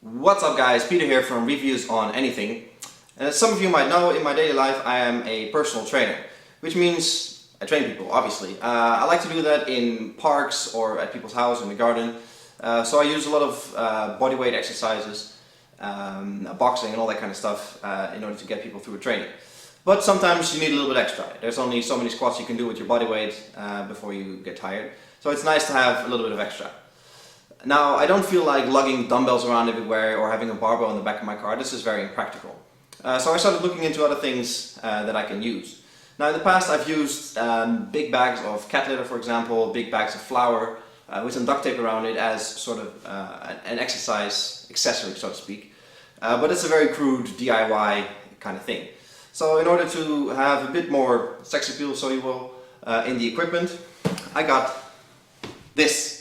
What's up guys, Peter here from Reviews on Anything. As some of you might know, in my daily life I am a personal trainer, which means I train people, obviously. I like to do that in parks or at people's house in the garden. So I use a lot of bodyweight exercises, boxing and all that kind of stuff in order to get people through a training. But sometimes you need a little bit extra. There's only so many squats you can do with your body weight before you get tired. So it's nice to have a little bit of extra. Now, I don't feel like lugging dumbbells around everywhere or having a barbell in the back of my car. This is very impractical. So I started looking into other things that I can use. Now, in the past I've used big bags of cat litter, for example, big bags of flour with some duct tape around it as sort of an exercise accessory, so to speak. But it's a very crude DIY kind of thing. So in order to have a bit more sex appeal, so you will, in the equipment, I got this.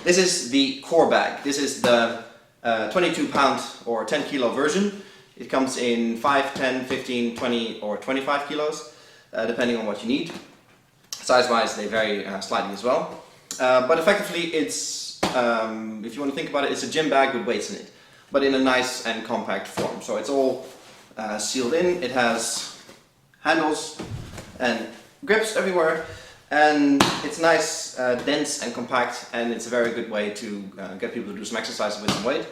This is the core bag. This is the 22 pound or 10 kilo version. It comes in 5, 10, 15, 20 or 25 kilos, depending on what you need. Size-wise they vary slightly as well. But effectively it's, if you want to think about it, it's a gym bag with weights in it, but in a nice and compact form. So it's all sealed in. It has handles and grips everywhere. And it's nice, dense and compact, and it's a very good way to get people to do some exercise with some weight.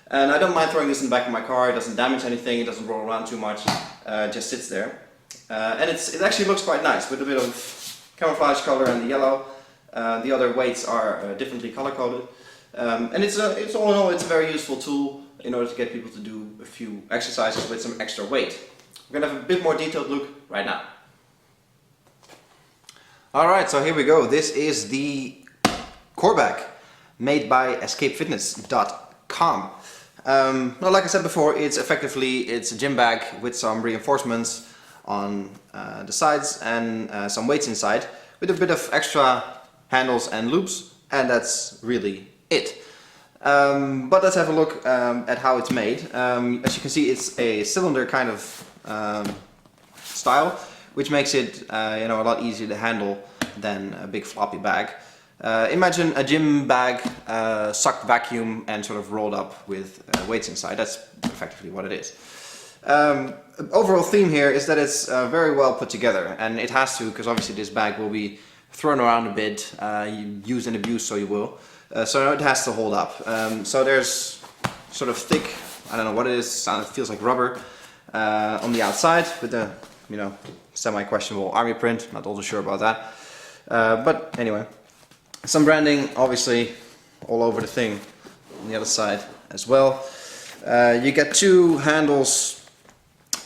And I don't mind throwing this in the back of my car. It doesn't damage anything, it doesn't roll around too much, it just sits there. And it actually looks quite nice with a bit of camouflage color and the yellow. The other weights are differently color coded. And it's all in all, it's a very useful tool in order to get people to do a few exercises with some extra weight. We're going to have a bit more detailed look right now. Alright, so here we go. This is the core bag made by escapefitness.com. Well, like I said before, it's a gym bag with some reinforcements on the sides and some weights inside with a bit of extra handles and loops, and that's really it. But let's have a look at how it's made. As you can see, it's a cylinder kind of style, which makes it a lot easier to handle than a big floppy bag. Imagine a gym bag sucked vacuum and sort of rolled up with weights inside. That's effectively what it is. Overall theme here is that it's very well put together, and it has to, because obviously this bag will be thrown around a bit, used and abused, so you will. So it has to hold up. So there's sort of thick, I don't know what it is, it feels like rubber on the outside with the semi-questionable army print. Not also sure about that. But anyway, some branding obviously all over the thing on the other side as well. You get two handles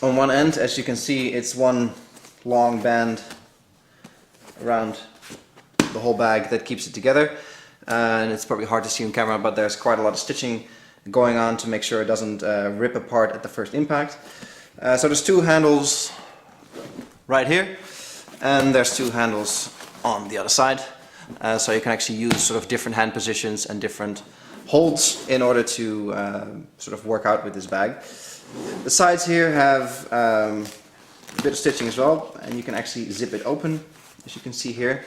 on one end. As you can see, it's one long band around the whole bag that keeps it together. And it's probably hard to see on camera, but there's quite a lot of stitching going on to make sure it doesn't rip apart at the first impact. So there's two handles right here, and there's two handles on the other side. So you can actually use sort of different hand positions and different holds in order to sort of work out with this bag. The sides here have a bit of stitching as well, and you can actually zip it open, as you can see here.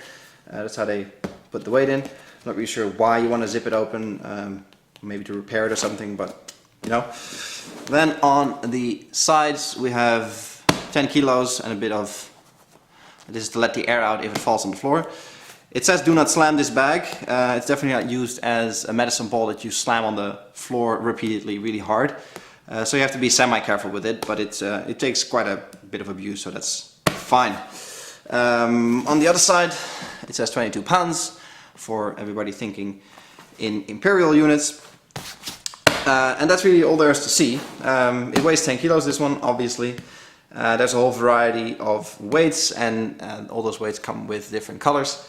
That's how they put the weight in. Not really sure why you want to zip it open, maybe to repair it or something, but Then on the sides we have 10 kilos and a bit of, this is to let the air out if it falls on the floor. It says do not slam this bag. It's definitely not used as a medicine ball that you slam on the floor repeatedly really hard. So you have to be semi-careful with it, but it takes quite a bit of abuse, so that's fine. On the other side it says 22 pounds for everybody thinking in imperial units. And that's really all there is to see. It weighs 10 kilos, this one, obviously. There's a whole variety of weights, and all those weights come with different colors.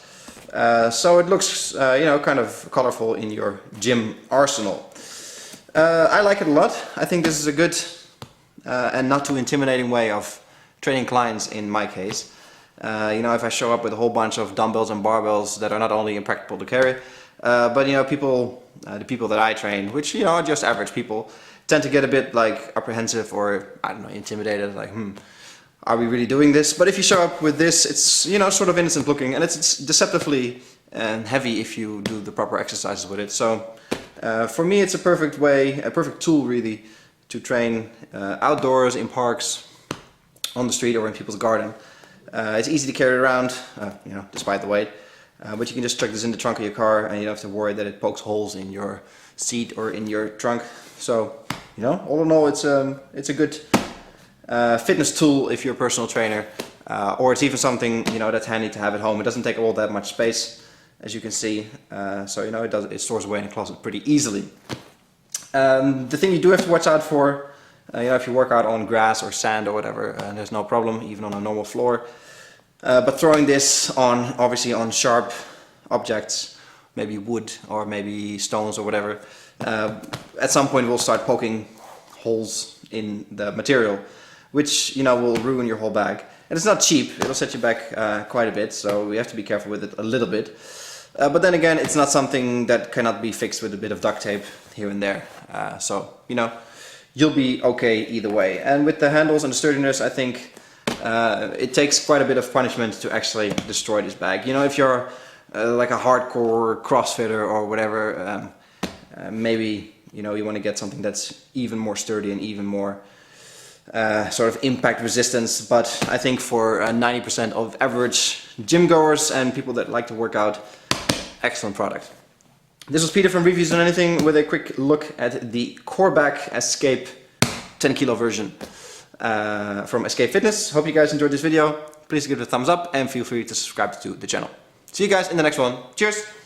So it looks, kind of colorful in your gym arsenal. I like it a lot. I think this is a good and not too intimidating way of training clients in my case. If I show up with a whole bunch of dumbbells and barbells that are not only impractical to carry, but the people that I train, which are just average people, tend to get a bit like apprehensive or I don't know, intimidated, like are we really doing this? But if you show up with this, it's sort of innocent looking, and it's deceptively heavy if you do the proper exercises with it. So For me, it's a perfect tool really, to train outdoors, in parks, on the street, or in people's garden. It's easy to carry around, you know, despite the weight. But you can just chuck this in the trunk of your car, and you don't have to worry that it pokes holes in your seat or in your trunk. So, you know, all in all, it's a good fitness tool if you're a personal trainer, or it's even something, you know, that's handy to have at home. It doesn't take all that much space, as you can see. So, you know, it stores away in the closet pretty easily. The thing you do have to watch out for, you know, if you work out on grass or sand or whatever, there's no problem, even on a normal floor. But throwing this on, obviously on sharp objects, maybe wood or maybe stones or whatever, at some point will start poking holes in the material, which, you know, will ruin your whole bag. And it's not cheap, it'll set you back quite a bit, so we have to be careful with it a little bit. But then again, it's not something that cannot be fixed with a bit of duct tape here and there. So, you know, you'll be okay either way. And with the handles and the sturdiness, I think it takes quite a bit of punishment to actually destroy this bag. You know, if you're like a hardcore CrossFitter or whatever, maybe, you know, you want to get something that's even more sturdy and even more sort of impact resistance. But I think for 90% of average gym goers and people that like to work out, excellent product. This was Peter from Reviews on Anything with a quick look at the Coreback Escape 10 kilo version from Escape Fitness. Hope you guys enjoyed this video. Please give it a thumbs up and feel free to subscribe to the channel. See you guys in the next one. Cheers!